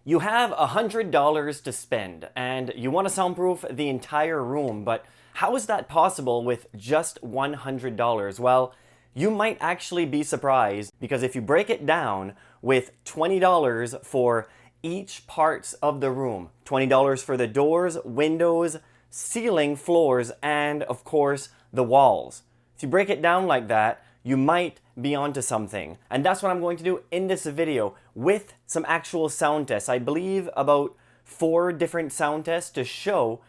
You have $100 to spend and you want to soundproof the entire room, but how is that possible with just $100? Well, you might actually be surprised because if you break it down with $20 for each parts of the room, $20 for the doors, windows, ceiling, floors, and of course the walls. If you break it down like that, you might be onto something. And that's what I'm going to do in this video with some actual sound tests. I believe about 4 different sound tests to show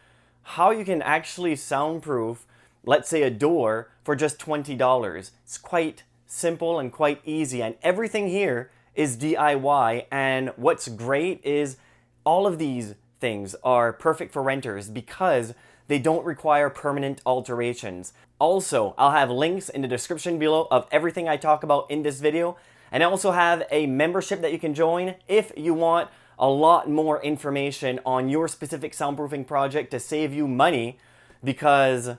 how you can actually soundproof, let's say, a door for just $20. It's quite simple and quite easy, and everything here is DIY. And what's great is all of these things are perfect for renters because they don't require permanent alterations. Also, I'll have links in the description below of everything I talk about in this video, and I also have a membership that you can join if you want a lot more information on your specific soundproofing project to save you money, because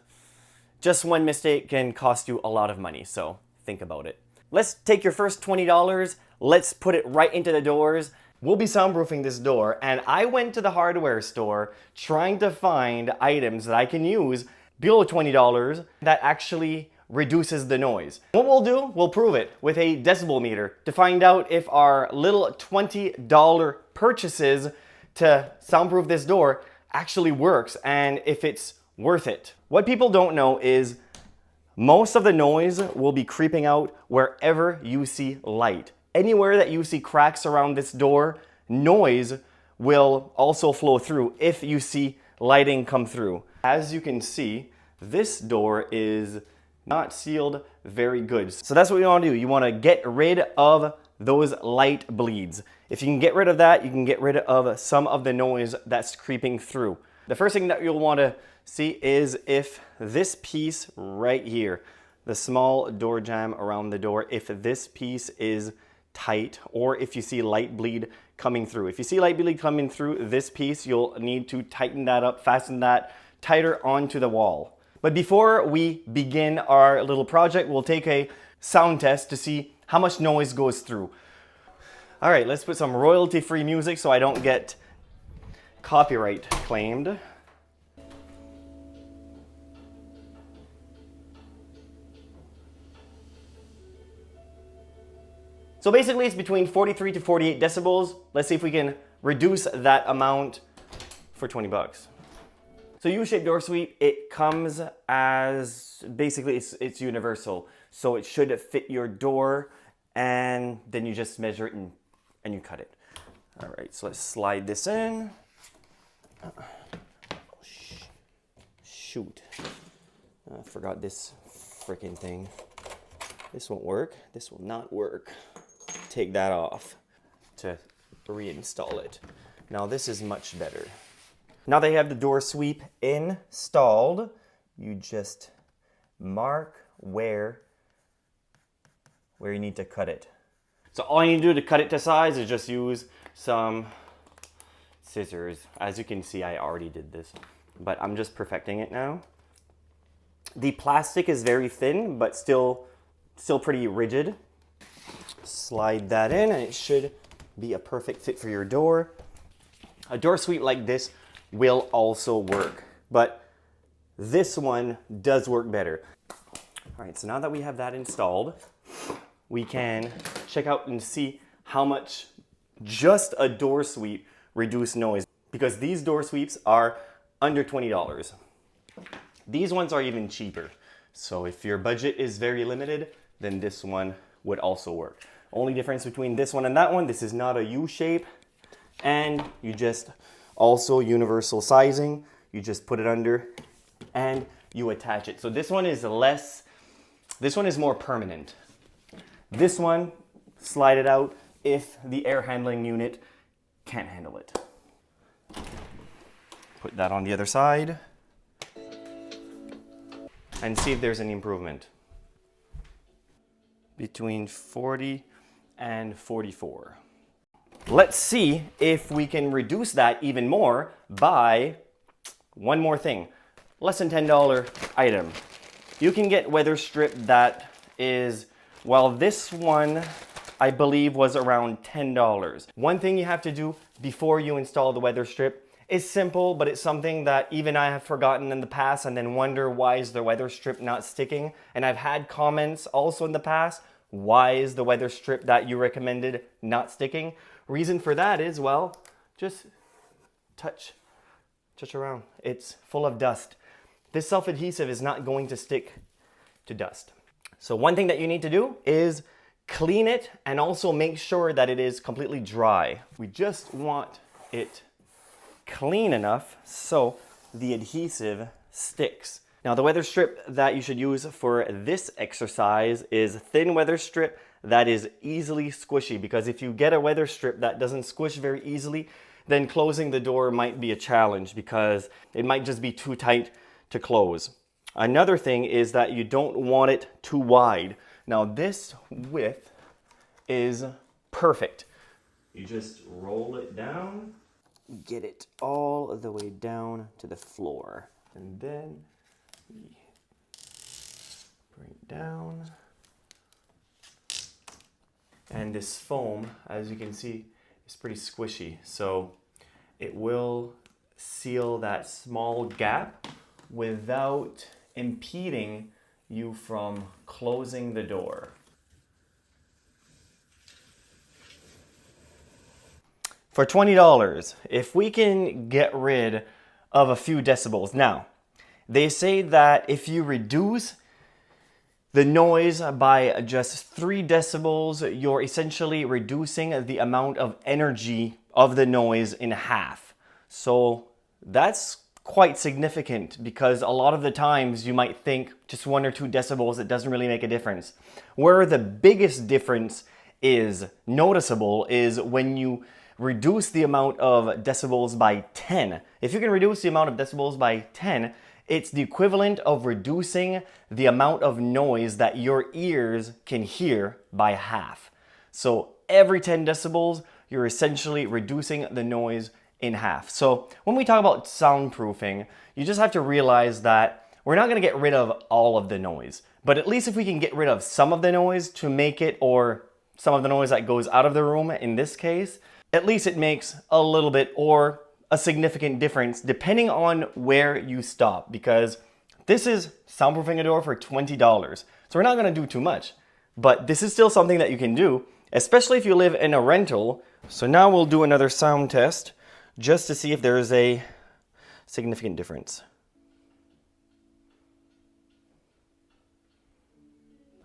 just one mistake can cost you a lot of money, so think about it. Let's take your first $20, let's put it right into the doors. We'll be soundproofing this door, and I went to the hardware store trying to find items that I can use below $20 that actually reduces the noise. What we'll do, we'll prove it with a decibel meter to find out if our little $20 purchases to soundproof this door actually works and if it's worth it. What people don't know is most of the noise will be creeping out wherever you see light. Anywhere that you see cracks around this door, noise will also flow through if you see lighting come through. As you can see, this door is not sealed very good. So that's what you want to do. You want to get rid of those light bleeds. If you can get rid of that, you can get rid of some of the noise that's creeping through. The first thing that you'll want to see is if this piece right here, the small door jamb around the door, if this piece is tight or if you see light bleed coming through. If you see light bleed coming through this piece, you'll need to tighten that up, fasten that tighter onto the wall. But before we begin our little project, we'll take a sound test to see how much noise goes through. All right, let's put some royalty-free music so I don't get copyright claimed. So basically it's between 43 to 48 decibels. Let's see if we can reduce that amount for 20 bucks. So U-shaped door sweep, it comes as, basically it's universal. So it should fit your door, and then you just measure it and you cut it. All right, so let's slide this in. Shoot, I forgot this freaking thing. This won't work, this will not work. Take that off to reinstall it. Now this is much better. Now that you have the door sweep installed, you just mark where you need to cut it. So all you need to do to cut it to size is just use some scissors. As you can see, I already did this, but I'm just perfecting it now. The plastic is very thin, but still pretty rigid. Slide that in and it should be a perfect fit for your door. A door sweep like this will also work, but this one does work better. All right, so now that we have that installed, we can check out and see how much just a door sweep reduce noise, because these door sweeps are under $20. These ones are even cheaper. So if your budget is very limited, then this one would also work. Only difference between this one and that one, this is not a U shape, and you just also universal sizing. You just put it under and you attach it. So this one is more permanent. This one, slide it out if the air handling unit can't handle it. Put that on the other side and see if there's any improvement. Between 40 and 44. Let's see if we can reduce that even more by one more thing. Less than $10 item. You can get Weatherstrip that is, well, this one I believe, was around $10. One thing you have to do before you install the Weatherstrip is simple, but it's something that even I have forgotten in the past and then wonder, why is the Weatherstrip not sticking? And I've had comments also in the past, why is the Weatherstrip that you recommended not sticking? Reason for that is, well, just touch around. It's full of dust. This self-adhesive is not going to stick to dust. So one thing that you need to do is clean it and also make sure that it is completely dry. We just want it clean enough so the adhesive sticks. Now the Weatherstrip that you should use for this exercise is thin Weatherstrip that is easily squishy, because if you get a Weatherstrip that doesn't squish very easily, then closing the door might be a challenge because it might just be too tight to close. Another thing is that you don't want it too wide. Now this width is perfect. You just roll it down, get it all the way down to the floor, and then bring it down. And this foam, as you can see, is pretty squishy, so it will seal that small gap without impeding you from closing the door. For $20, if we can get rid of a few decibels. Now, they say that if you reduce the noise by just 3 decibels, you're essentially reducing the amount of energy of the noise in half. So that's quite significant, because a lot of the times you might think just 1 or 2 decibels, it doesn't really make a difference. Where the biggest difference is noticeable is when you reduce the amount of decibels by 10. If you can reduce the amount of decibels by 10, it's the equivalent of reducing the amount of noise that your ears can hear by half. So every 10 decibels, you're essentially reducing the noise in half. So when we talk about soundproofing, you just have to realize that we're not going to get rid of all of the noise, but at least if we can get rid of some of the noise to make it, or some of the noise that goes out of the room in this case, at least it makes a little bit or a significant difference depending on where you stop, because this is soundproofing a door for $20. So we're not going to do too much, but this is still something that you can do, especially if you live in a rental. So now we'll do another sound test just to see if there is a significant difference.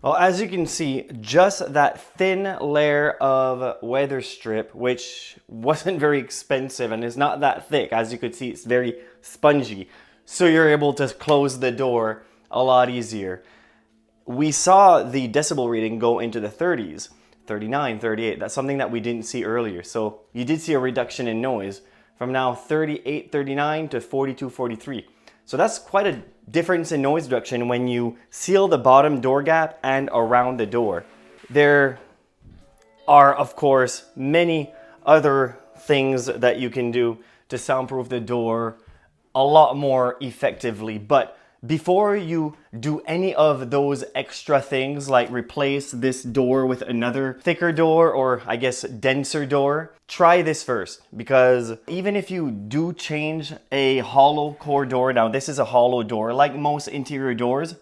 Well, as you can see, just that thin layer of Weatherstrip, which wasn't very expensive and is not that thick, as you could see, it's very spongy. So you're able to close the door a lot easier. We saw the decibel reading go into the 30s, 39, 38. That's something that we didn't see earlier. So you did see a reduction in noise from now 38, 39 to 42, 43. So that's quite a difference in noise reduction when you seal the bottom door gap and around the door. There are, of course, many other things that you can do to soundproof the door a lot more effectively. But before you do any of those extra things, like replace this door with another thicker door, or I guess denser door, try this first. Because even if you do change a hollow core door, now this is a hollow door, like most interior doors,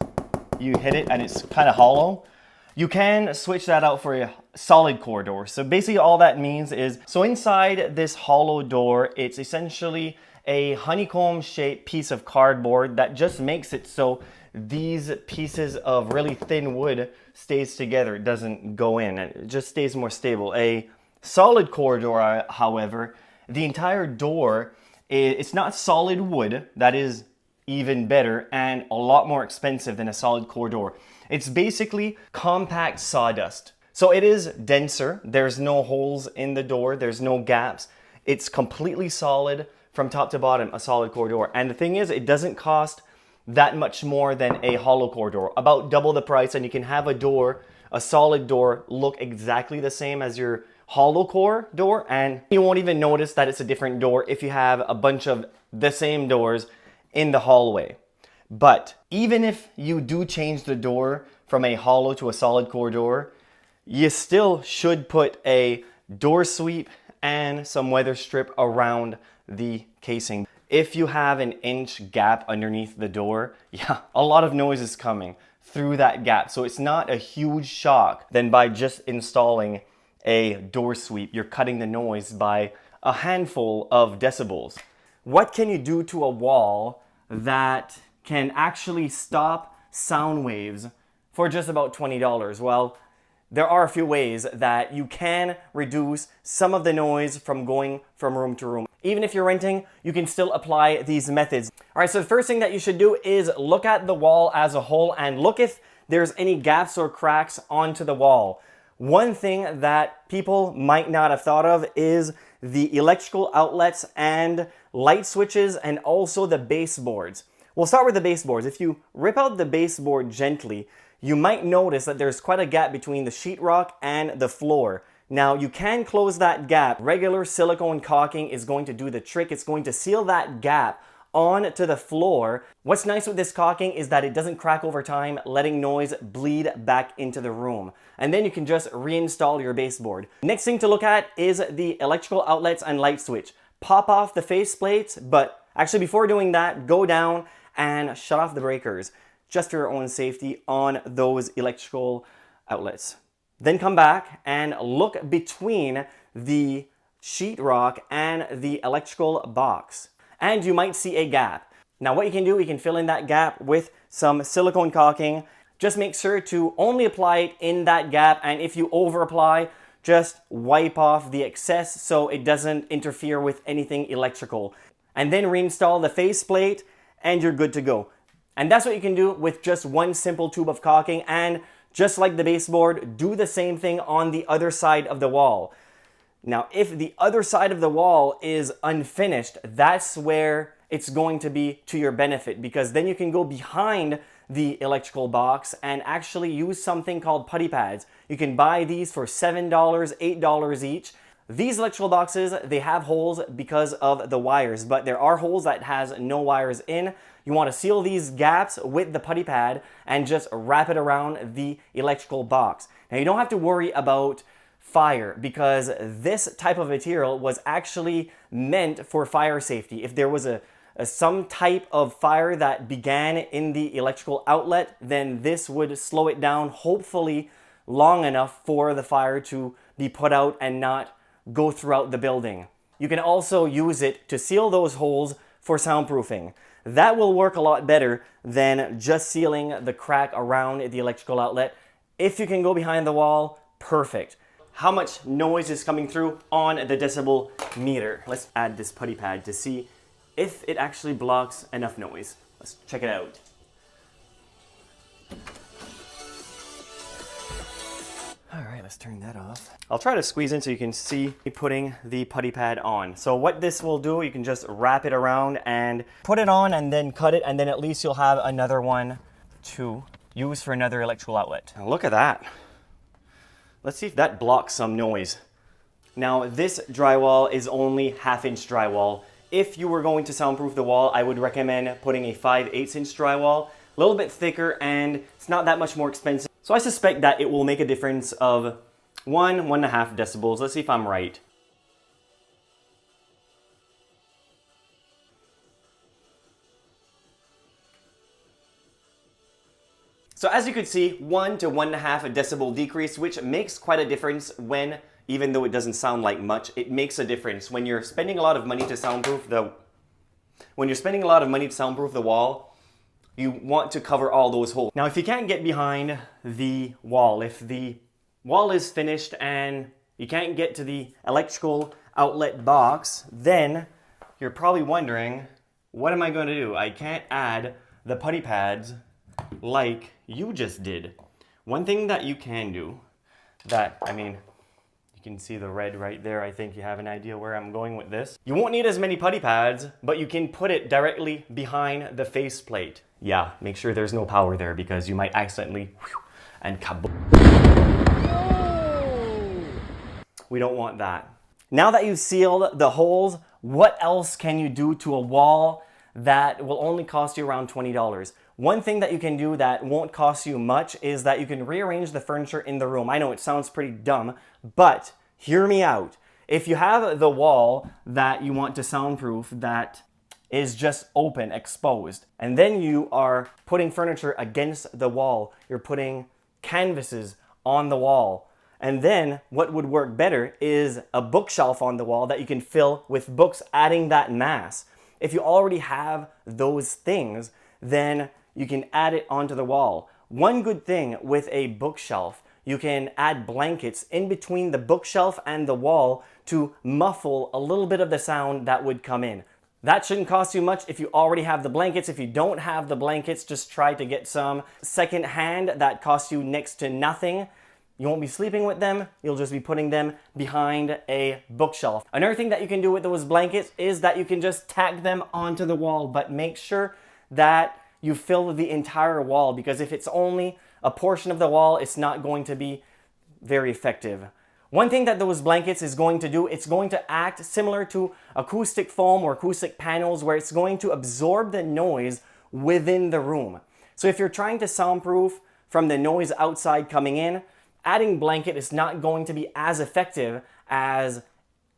you hit it and it's kind of hollow, you can switch that out for a solid core door. So basically all that means is, so inside this hollow door, it's essentially a honeycomb shaped piece of cardboard that just makes it so these pieces of really thin wood stays together. It doesn't go in, it just stays more stable. A solid core door, however, the entire door, it's not solid wood. That is even better and a lot more expensive than a solid core door. It's basically compact sawdust. So it is denser. There's no holes in the door. There's no gaps. It's completely solid from top to bottom, a solid core door. And the thing is, it doesn't cost that much more than a hollow core door, about double the price, and you can have a door, a solid door, look exactly the same as your hollow core door, and you won't even notice that it's a different door if you have a bunch of the same doors in the hallway. But even if you do change the door from a hollow to a solid core door, you still should put a door sweep and some weather strip around the casing. If you have an inch gap underneath the door, yeah, a lot of noise is coming through that gap. So it's not a huge shock. Then by just installing a door sweep, you're cutting the noise by a handful of decibels. What can you do to a wall that can actually stop sound waves for just about $20? Well, there are a few ways that you can reduce some of the noise from going from room to room. Even if you're renting, you can still apply these methods. All right, so the first thing that you should do is look at the wall as a whole and look if there's any gaps or cracks onto the wall. One thing that people might not have thought of is the electrical outlets and light switches and also the baseboards. We'll start with the baseboards. If you rip out the baseboard gently, you might notice that there's quite a gap between the sheetrock and the floor. Now, you can close that gap. Regular silicone caulking is going to do the trick. It's going to seal that gap onto the floor. What's nice with this caulking is that it doesn't crack over time, letting noise bleed back into the room. And then you can just reinstall your baseboard. Next thing to look at is the electrical outlets and light switch. Pop off the face plates, but actually before doing that, go down and shut off the breakers, just for your own safety on those electrical outlets. Then come back and look between the sheetrock and the electrical box. And you might see a gap. Now what you can do, you can fill in that gap with some silicone caulking. Just make sure to only apply it in that gap, and if you over apply, just wipe off the excess so it doesn't interfere with anything electrical. And then reinstall the faceplate and you're good to go. And that's what you can do with just one simple tube of caulking, and just like the baseboard, do the same thing on the other side of the wall. Now, if the other side of the wall is unfinished, that's where it's going to be to your benefit, because then you can go behind the electrical box and actually use something called putty pads. You can buy these for $7, $8 each. These electrical boxes, they have holes because of the wires, but there are holes that has no wires in. You want to seal these gaps with the putty pad and just wrap it around the electrical box. Now you don't have to worry about fire, because this type of material was actually meant for fire safety. If there was some type of fire that began in the electrical outlet, then this would slow it down, hopefully long enough for the fire to be put out and not go throughout the building. You can also use it to seal those holes for soundproofing. That will work a lot better than just sealing the crack around the electrical outlet. If you can go behind the wall, perfect. How much noise is coming through on the decibel meter? Let's add this putty pad to see if it actually blocks enough noise. Let's check it out. All right, let's turn that off. I'll try to squeeze in so you can see me putting the putty pad on. So what this will do, you can just wrap it around and put it on and then cut it, and then at least you'll have another one to use for another electrical outlet. Now look at that. Let's see if that blocks some noise. Now this drywall is only 1/2 inch drywall. If you were going to soundproof the wall, I would recommend putting a 5/8 inch drywall, a little bit thicker, and it's not that much more expensive. So I suspect that it will make a difference of 1.5 decibels. Let's see if I'm right. So as you can see, 1 to 1.5 decibel decrease, which makes quite a difference when, even though it doesn't sound like much, it makes a difference when you're spending a lot of money to soundproof the wall. You want to cover all those holes. Now, if you can't get behind the wall, if the wall is finished and you can't get to the electrical outlet box, then you're probably wondering, what am I going to do? I can't add the putty pads like you just did. One thing that you can do you can see the red right there. I think you have an idea where I'm going with this. You won't need as many putty pads, but you can put it directly behind the faceplate. Yeah, make sure there's no power there, because you might accidentally and kaboom. We don't want that. Now that you've sealed the holes, what else can you do to a wall that will only cost you around $20? One thing that you can do that won't cost you much is that you can rearrange the furniture in the room. I know it sounds pretty dumb, but hear me out. If you have the wall that you want to soundproof that is just open, exposed, and then you are putting furniture against the wall, you're putting canvases on the wall, and then what would work better is a bookshelf on the wall that you can fill with books, adding that mass. If you already have those things, then you can add it onto the wall. One good thing with a bookshelf, you can add blankets in between the bookshelf and the wall to muffle a little bit of the sound that would come in. That shouldn't cost you much if you already have the blankets. If you don't have the blankets, just try to get some second hand that costs you next to nothing. You won't be sleeping with them, you'll just be putting them behind a bookshelf. Another thing that you can do with those blankets is that you can just tack them onto the wall, but make sure that you fill the entire wall, because if it's only a portion of the wall, it's not going to be very effective. One thing that those blankets is going to do, it's going to act similar to acoustic foam or acoustic panels, where it's going to absorb the noise within the room. So if you're trying to soundproof from the noise outside coming in, adding blanket is not going to be as effective as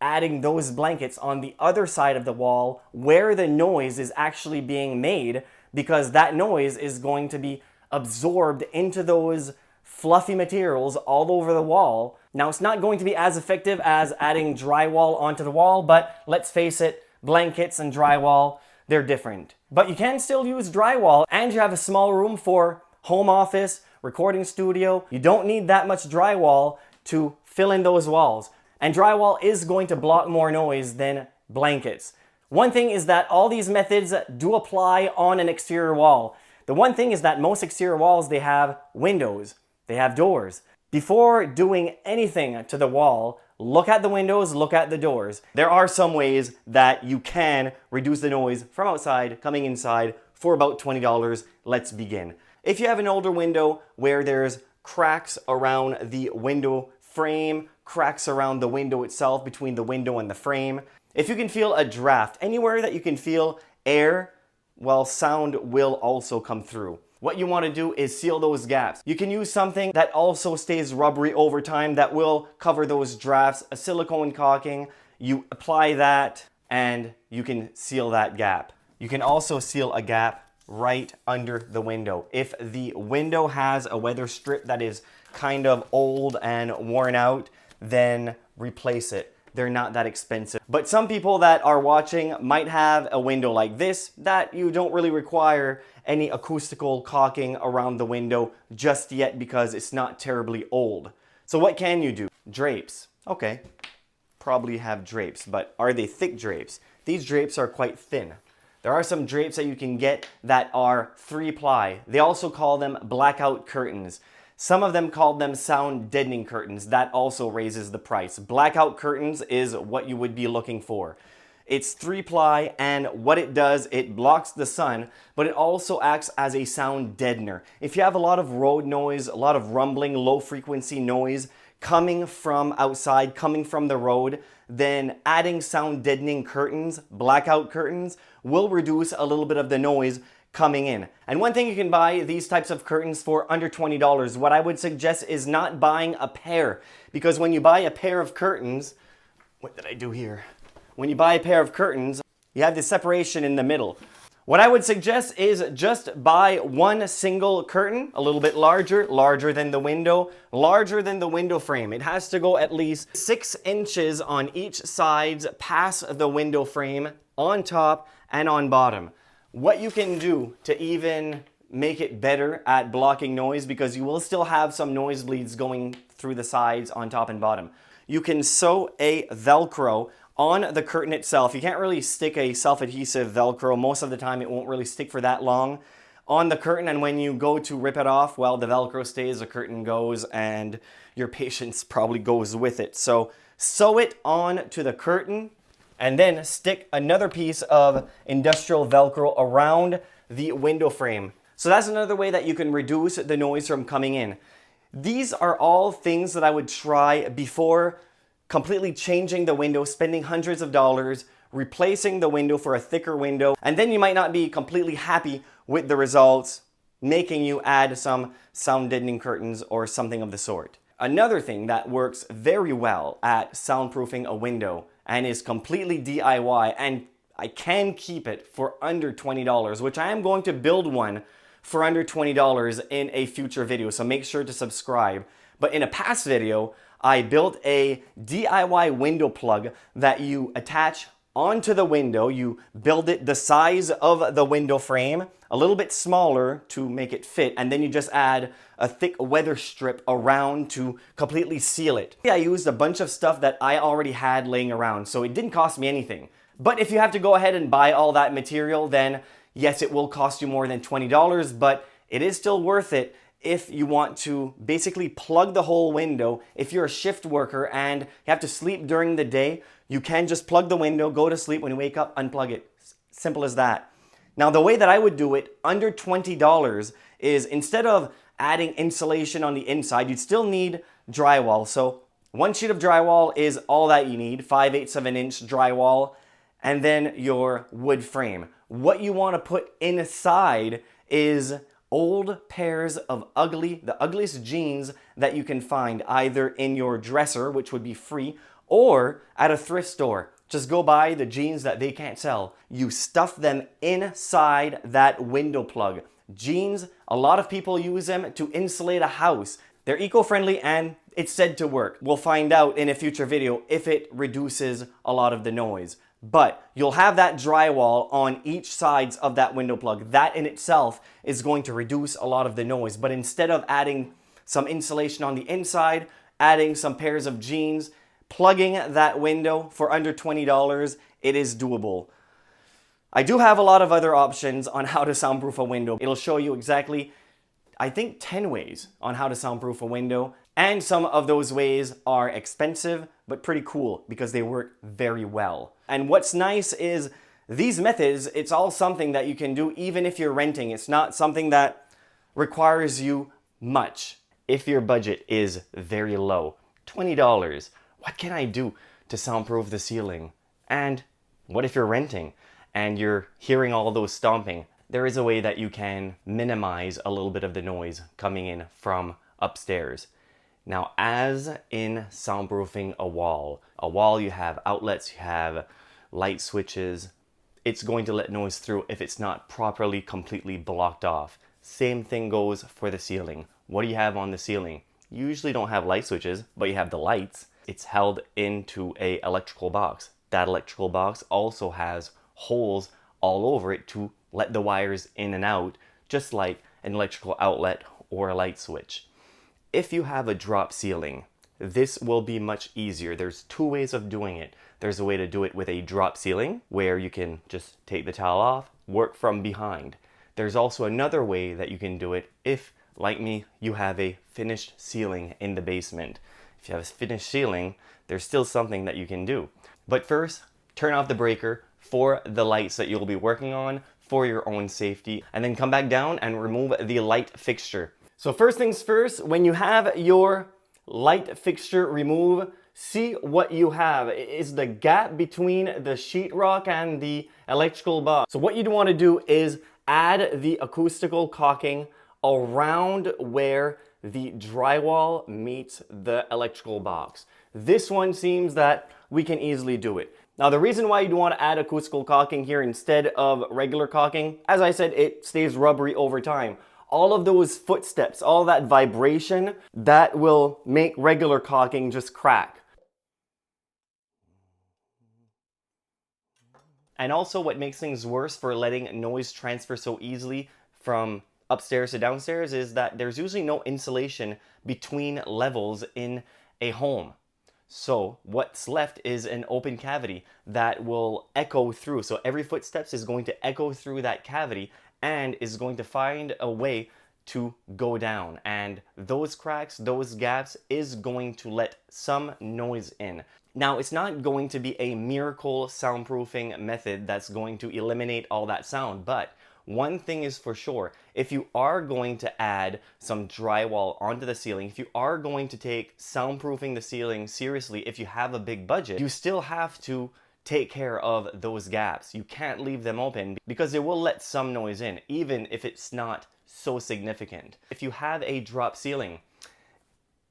adding those blankets on the other side of the wall where the noise is actually being made, because that noise is going to be absorbed into those fluffy materials all over the wall. Now, it's not going to be as effective as adding drywall onto the wall, but let's face it, blankets and drywall, they're different. But you can still use drywall, and you have a small room for home office, recording studio. You don't need that much drywall to fill in those walls. And drywall is going to block more noise than blankets. One thing is that all these methods do apply on an exterior wall. The one thing is that most exterior walls, they have windows, they have doors. Before doing anything to the wall, look at the windows, look at the doors. There are some ways that you can reduce the noise from outside coming inside for about $20. Let's begin. If you have an older window where there's cracks around the window frame, cracks around the window itself, between the window and the frame, if you can feel a draft, anywhere that you can feel air, well, sound will also come through. What you want to do is seal those gaps. You can use something that also stays rubbery over time that will cover those drafts, a silicone caulking. You apply that and you can seal that gap. You can also seal a gap right under the window. If the window has a weather strip that is kind of old and worn out, then replace it. They're not that expensive. But some people that are watching might have a window like this that you don't really require any acoustical caulking around the window just yet, because it's not terribly old. So what can you do? Drapes. Okay, probably have drapes, but are they thick drapes? These drapes are quite thin. There are some drapes that you can get that are 3-ply. They also call them blackout curtains. Some of them call them sound deadening curtains. That also raises the price. Blackout curtains is what you would be looking for. It's 3-ply, and what it does, it blocks the sun, but it also acts as a sound deadener. If you have a lot of road noise, a lot of rumbling, low frequency noise coming from outside, coming from the road, then adding sound deadening curtains, blackout curtains, will reduce a little bit of the noise coming in. And one thing you can buy these types of curtains for under $20. What I would suggest is not buying a pair, because when you buy a pair of curtains, what did I do here? When you buy a pair of curtains, you have the separation in the middle. What I would suggest is just buy one single curtain, a little bit larger than the window, larger than the window frame. It has to go at least 6 inches on each side past the window frame, on top and on bottom. What you can do to even make it better at blocking noise, because you will still have some nosebleeds going through the sides on top and bottom, you can sew a Velcro on the curtain itself. You can't really stick a self-adhesive Velcro. Most of the time it won't really stick for that long on the curtain, and when you go to rip it off, well, the Velcro stays, the curtain goes, and your patience probably goes with it. So sew it on to the curtain, and then stick another piece of industrial Velcro around the window frame. So that's another way that you can reduce the noise from coming in. These are all things that I would try before completely changing the window, spending hundreds of dollars, replacing the window for a thicker window, and then you might not be completely happy with the results making you add some sound deadening curtains or something of the sort. Another thing that works very well at soundproofing a window and is completely DIY, and I can keep it for under $20, which I am going to build one for under $20 in a future video, so make sure to subscribe. But in a past video, I built a DIY window plug that you attach onto the window. You build it the size of the window frame, a little bit smaller to make it fit, and then you just add a thick weather strip around to completely seal it. I used a bunch of stuff that I already had laying around, so it didn't cost me anything. But if you have to go ahead and buy all that material, then yes, it will cost you more than $20, but it is still worth it if you want to basically plug the whole window. If you're a shift worker and you have to sleep during the day, you can just plug the window, go to sleep, when you wake up, unplug it. Simple as that. Now, the way that I would do it under $20 is, instead of adding insulation on the inside, you'd still need drywall. So one sheet of drywall is all that you need, 5/8 of an inch drywall, and then your wood frame. What you want to put inside is old pairs of the ugliest jeans that you can find, either in your dresser, which would be free, or at a thrift store. Just go buy the jeans that they can't sell. You stuff them inside that window plug. Jeans, a lot of people use them to insulate a house. They're eco-friendly and it's said to work. We'll find out in a future video if it reduces a lot of the noise. But you'll have that drywall on each sides of that window plug. That in itself is going to reduce a lot of the noise. But instead of adding some insulation on the inside, adding some pairs of jeans, plugging that window for under $20, it is doable. I do have a lot of other options on how to soundproof a window. It'll show you exactly, I think, 10 ways on how to soundproof a window. And some of those ways are expensive, but pretty cool because they work very well. And what's nice is these methods, it's all something that you can do even if you're renting. It's not something that requires you much. If your budget is very low, $20, what can I do to soundproof the ceiling? And what if you're renting and you're hearing all those stomping? There is a way that you can minimize a little bit of the noise coming in from upstairs. Now, as in soundproofing a wall you have outlets, you have light switches. It's going to let noise through if it's not properly completely blocked off. Same thing goes for the ceiling. What do you have on the ceiling? You usually don't have light switches, but you have the lights. It's held into an electrical box. That electrical box also has holes all over it to let the wires in and out, just like an electrical outlet or a light switch. If you have a drop ceiling, this will be much easier. There's two ways of doing it. There's a way to do it with a drop ceiling, where you can just take the towel off, work from behind. There's also another way that you can do it if, like me, you have a finished ceiling in the basement. If you have a finished ceiling, there's still something that you can do. But first, turn off the breaker for the lights that you'll be working on for your own safety, and then come back down and remove the light fixture. So first things first, when you have your light fixture removed, see what you have. Is the gap between the sheetrock and the electrical box. So what you'd want to do is add the acoustical caulking around where the drywall meets the electrical box. This one seems that we can easily do it. Now, the reason why you'd want to add acoustical caulking here instead of regular caulking, as I said, it stays rubbery over time. All of those footsteps, all that vibration, that will make regular caulking just crack. And also, what makes things worse for letting noise transfer so easily from upstairs to downstairs is that there's usually no insulation between levels in a home. So what's left is an open cavity that will echo through. So every footsteps is going to echo through that cavity and is going to find a way to go down. And those cracks, those gaps is going to let some noise in. Now, it's not going to be a miracle soundproofing method that's going to eliminate all that sound, but one thing is for sure, if you are going to add some drywall onto the ceiling, if you are going to take soundproofing the ceiling seriously, if you have a big budget, you still have to take care of those gaps. You can't leave them open because it will let some noise in, even if it's not so significant. If you have a drop ceiling,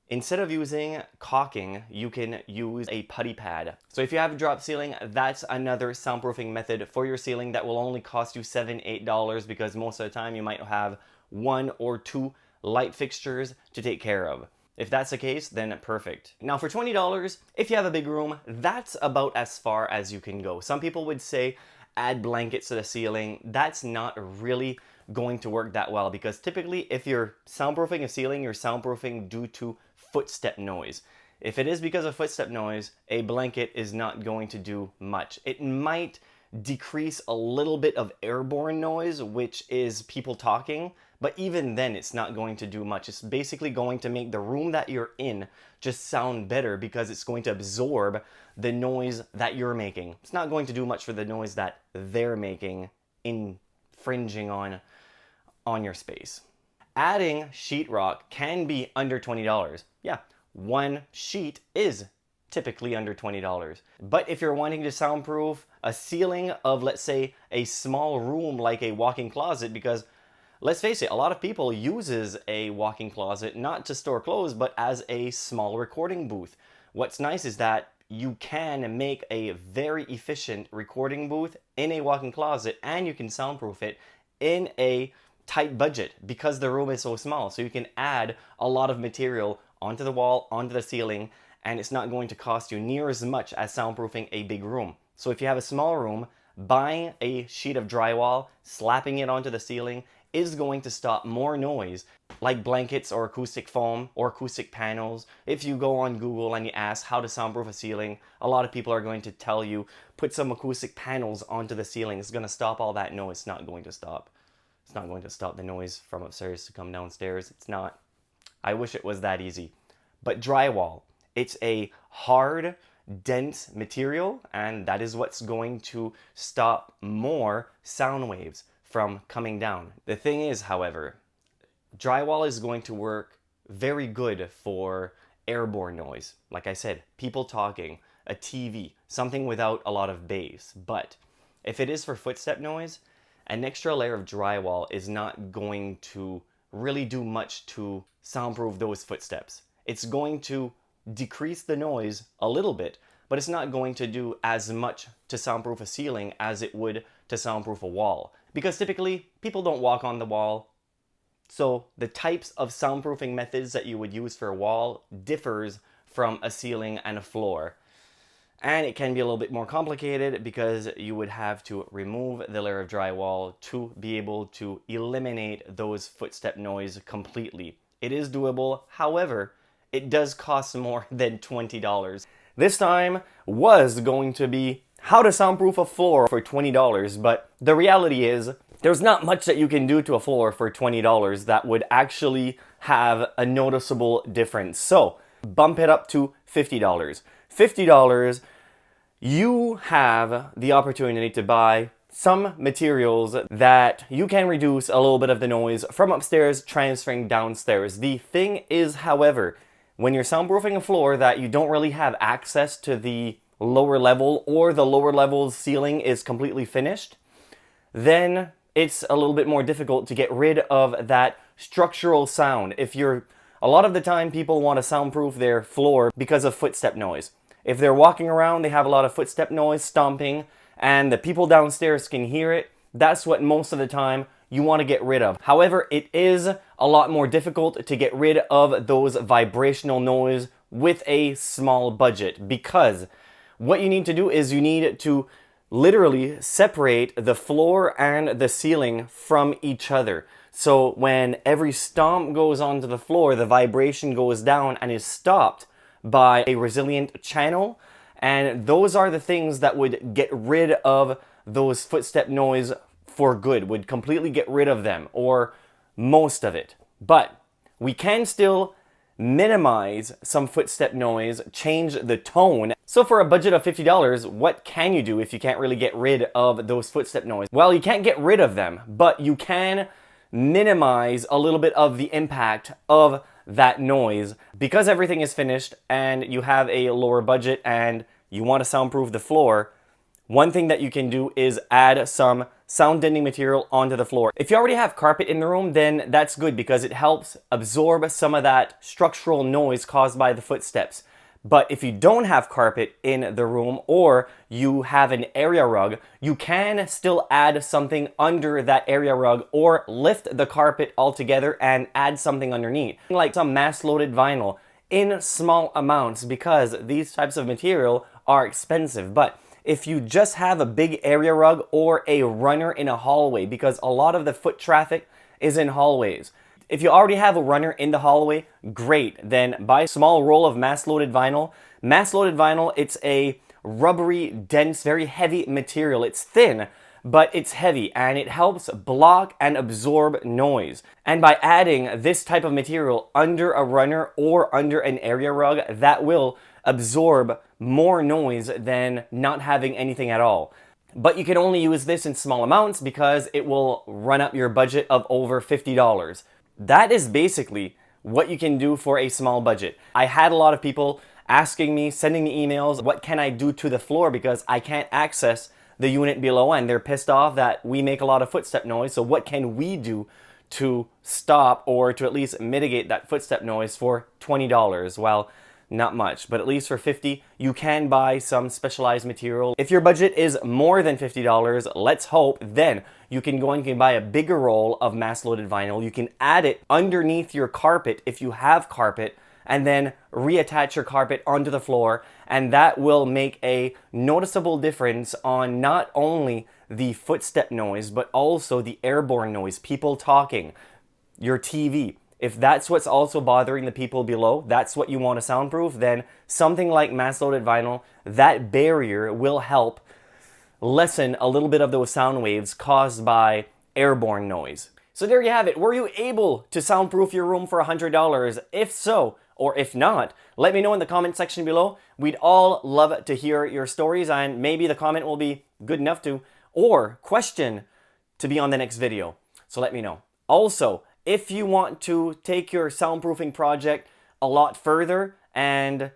instead of using caulking, you can use a putty pad. So if you have a drop ceiling, that's another soundproofing method for your ceiling that will only cost you $7, $8 because most of the time you might have 1 or 2 light fixtures to take care of. If that's the case, then perfect. Now for $20, if you have a big room, that's about as far as you can go. Some people would say add blankets to the ceiling. That's not really going to work that well because typically if you're soundproofing a ceiling, you're soundproofing due to footstep noise. If it is because of footstep noise, a blanket is not going to do much. It might decrease a little bit of airborne noise, which is people talking, but even then it's not going to do much. It's basically going to make the room that you're in just sound better because it's going to absorb the noise that you're making. It's not going to do much for the noise that they're making, infringing on your space. Adding sheetrock can be under $20. Yeah, one sheet is typically under $20. But if you're wanting to soundproof a ceiling of, let's say, a small room like a walk-in closet, because let's face it, a lot of people uses a walk-in closet not to store clothes, but as a small recording booth. What's nice is that you can make a very efficient recording booth in a walk-in closet and you can soundproof it in a tight budget because the room is so small. So you can add a lot of material onto the wall, onto the ceiling, and it's not going to cost you near as much as soundproofing a big room. So if you have a small room, buying a sheet of drywall, slapping it onto the ceiling is going to stop more noise, like blankets or acoustic foam or acoustic panels. If you go on Google and you ask how to soundproof a ceiling, a lot of people are going to tell you, put some acoustic panels onto the ceiling. It's going to stop all that noise. It's not going to stop. It's not going to stop the noise from upstairs to come downstairs. It's not. I wish it was that easy. But drywall, it's a hard, dense material, and that is what's going to stop more sound waves from coming down. The thing is, however, drywall is going to work very good for airborne noise. Like I said, people talking, a TV, something without a lot of bass. But if it is for footstep noise, an extra layer of drywall is not going to really do much to soundproof those footsteps. It's going to decrease the noise a little bit, but it's not going to do as much to soundproof a ceiling as it would to soundproof a wall. Because typically, people don't walk on the wall. So the types of soundproofing methods that you would use for a wall differs from a ceiling and a floor. And it can be a little bit more complicated because you would have to remove the layer of drywall to be able to eliminate those footstep noise completely. It is doable, however, it does cost more than $20. This time was going to be how to soundproof a floor for $20, but the reality is there's not much that you can do to a floor for $20 that would actually have a noticeable difference. So bump it up to $50. $50, you have the opportunity to buy some materials that you can reduce a little bit of the noise from upstairs transferring downstairs. The thing is, however, when you're soundproofing a floor that you don't really have access to the lower level or the lower level's ceiling is completely finished, then it's a little bit more difficult to get rid of that structural sound. A lot of the time people want to soundproof their floor because of footstep noise. If they're walking around, they have a lot of footstep noise, stomping, and the people downstairs can hear it. That's what most of the time you want to get rid of. However, it is a lot more difficult to get rid of those vibrational noise with a small budget, because what you need to do is you need to literally separate the floor and the ceiling from each other. So when every stomp goes onto the floor, the vibration goes down and is stopped by a resilient channel. And those are the things that would get rid of those footstep noise for good, would completely get rid of them, or most of it. But we can still minimize some footstep noise, change the tone. So for a budget of $50, what can you do if you can't really get rid of those footstep noise? Well, you can't get rid of them, but you can minimize a little bit of the impact of that noise. Because everything is finished and you have a lower budget and you want to soundproof the floor, one thing that you can do is add some sound deadening material onto the floor. If you already have carpet in the room, then that's good because it helps absorb some of that structural noise caused by the footsteps. But if you don't have carpet in the room or you have an area rug, you can still add something under that area rug or lift the carpet altogether and add something underneath, like some mass-loaded vinyl in small amounts, because these types of material are expensive. But if you just have a big area rug or a runner in a hallway, because a lot of the foot traffic is in hallways. If you already have a runner in the hallway, great. Then buy a small roll of mass-loaded vinyl. Mass-loaded vinyl, it's a rubbery, dense, very heavy material. It's thin, but it's heavy, and it helps block and absorb noise. And by adding this type of material under a runner or under an area rug, that will absorb more noise than not having anything at all. But you can only use this in small amounts because it will run up your budget of over $50. That is basically what you can do for a small budget. I had a lot of people asking me, sending me emails, what can I do to the floor because I can't access the unit below, and they're pissed off that we make a lot of footstep noise. So what can we do to stop or to at least mitigate that footstep noise for $20? Well, not much, but at least for $50, you can buy some specialized material. If your budget is more than $50, let's hope, then you can go and you can buy a bigger roll of mass-loaded vinyl. You can add it underneath your carpet if you have carpet, and then reattach your carpet onto the floor, and that will make a noticeable difference on not only the footstep noise, but also the airborne noise, people talking, your TV. If that's what's also bothering the people below, that's what you want to soundproof, then something like mass-loaded vinyl, that barrier will help lessen a little bit of those sound waves caused by airborne noise. So there you have it. Were you able to soundproof your room for $100? If so, or if not, let me know in the comment section below. We'd all love to hear your stories, and maybe the comment will be good enough to, or question to be on the next video. So let me know. Also, if you want to take your soundproofing project a lot further and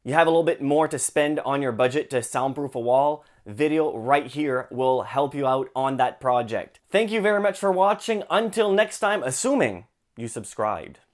you have a little bit more to spend on your budget to soundproof a wall, video right here will help you out on that project. Thank you very much for watching. Until next time, assuming you subscribed.